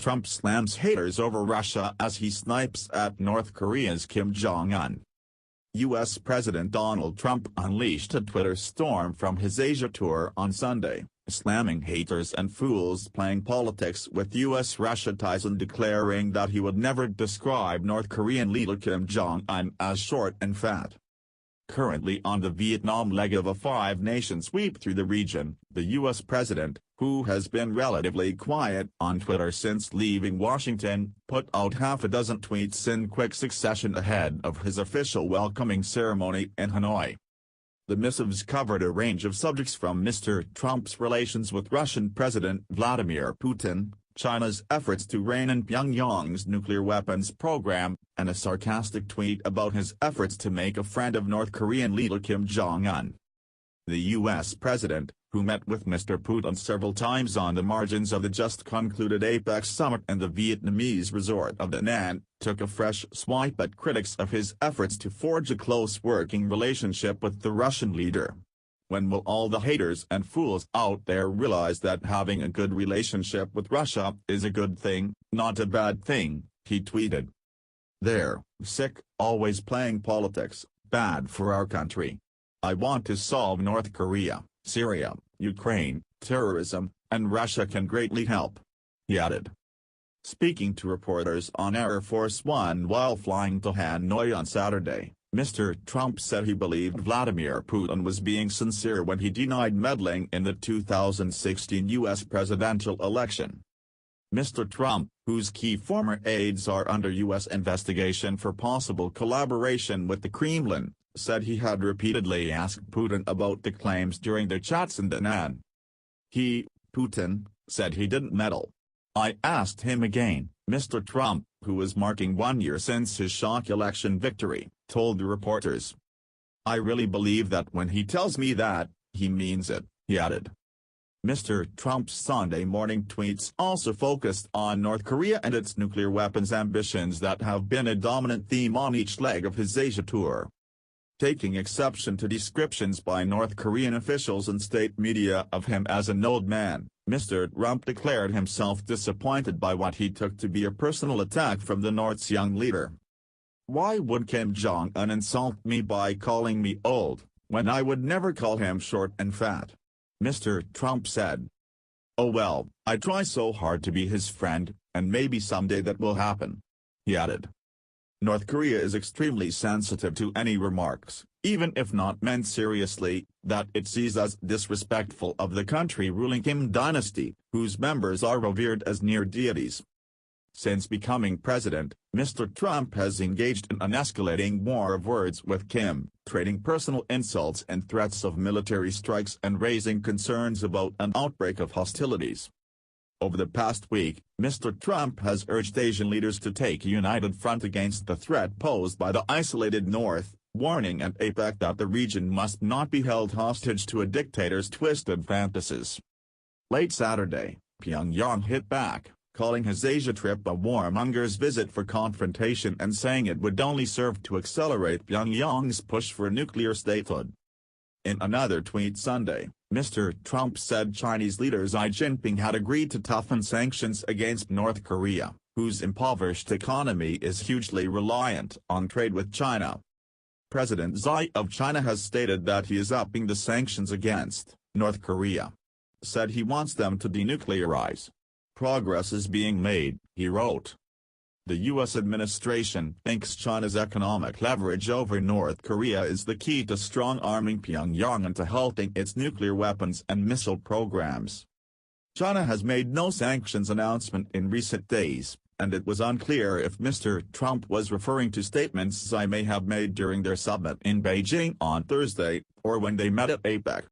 Trump slams haters over Russia as he snipes at North Korea's Kim Jong-un. U.S. President Donald Trump unleashed a Twitter storm from his Asia tour on Sunday, slamming haters and fools playing politics with U.S.-Russia ties and declaring that he would never describe North Korean leader Kim Jong-un as short and fat. Currently on the Vietnam leg of a five-nation sweep through the region, the U.S. president, who has been relatively quiet on Twitter since leaving Washington, put out half a dozen tweets in quick succession ahead of his official welcoming ceremony in Hanoi. The missives covered a range of subjects from Mr. Trump's relations with Russian President Vladimir Putin, China's efforts to rein in Pyongyang's nuclear weapons program, and a sarcastic tweet about his efforts to make a friend of North Korean leader Kim Jong-un. The U.S. president, who met with Mr. Putin several times on the margins of the just-concluded APEC summit in the Vietnamese resort of Danang, took a fresh swipe at critics of his efforts to forge a close working relationship with the Russian leader. When will all the haters and fools out there realize that having a good relationship with Russia is a good thing, not a bad thing, he tweeted. They're sick, always playing politics, bad for our country. I want to solve North Korea, Syria, Ukraine, terrorism, and Russia can greatly help, he added. Speaking to reporters on Air Force One while flying to Hanoi on Saturday, Mr. Trump said he believed Vladimir Putin was being sincere when he denied meddling in the 2016 U.S. presidential election. Mr. Trump, whose key former aides are under U.S. investigation for possible collaboration with the Kremlin, said he had repeatedly asked Putin about the claims during their chats in Danang. He, Putin, said he didn't meddle. I asked him again, Mr. Trump, who was marking 1 year since his shock election victory, told the reporters. I really believe that when he tells me that, he means it, he added. Mr. Trump's Sunday morning tweets also focused on North Korea and its nuclear weapons ambitions that have been a dominant theme on each leg of his Asia tour. Taking exception to descriptions by North Korean officials and state media of him as an old man, Mr. Trump declared himself disappointed by what he took to be a personal attack from the North's young leader. Why would Kim Jong-un insult me by calling me old, when I would never call him short and fat? Mr. Trump said. Oh well, I try so hard to be his friend, and maybe someday that will happen, he added. North Korea is extremely sensitive to any remarks, even if not meant seriously, that it sees as disrespectful of the country ruling Kim dynasty, whose members are revered as near deities. Since becoming president, Mr. Trump has engaged in an escalating war of words with Kim, trading personal insults and threats of military strikes and raising concerns about an outbreak of hostilities. Over the past week, Mr. Trump has urged Asian leaders to take a united front against the threat posed by the isolated North, warning at APEC that the region must not be held hostage to a dictator's twisted fantasies. Late Saturday, Pyongyang hit back, calling his Asia trip a warmonger's visit for confrontation and saying it would only serve to accelerate Pyongyang's push for nuclear statehood. In another tweet Sunday, Mr. Trump said Chinese leader Xi Jinping had agreed to toughen sanctions against North Korea, whose impoverished economy is hugely reliant on trade with China. President Xi of China has stated that he is upping the sanctions against North Korea. Said he wants them to denuclearize. Progress is being made, he wrote. The U.S. administration thinks China's economic leverage over North Korea is the key to strong-arming Pyongyang and to halting its nuclear weapons and missile programs. China has made no sanctions announcement in recent days, and it was unclear if Mr. Trump was referring to statements Xi may have made during their summit in Beijing on Thursday, or when they met at APEC.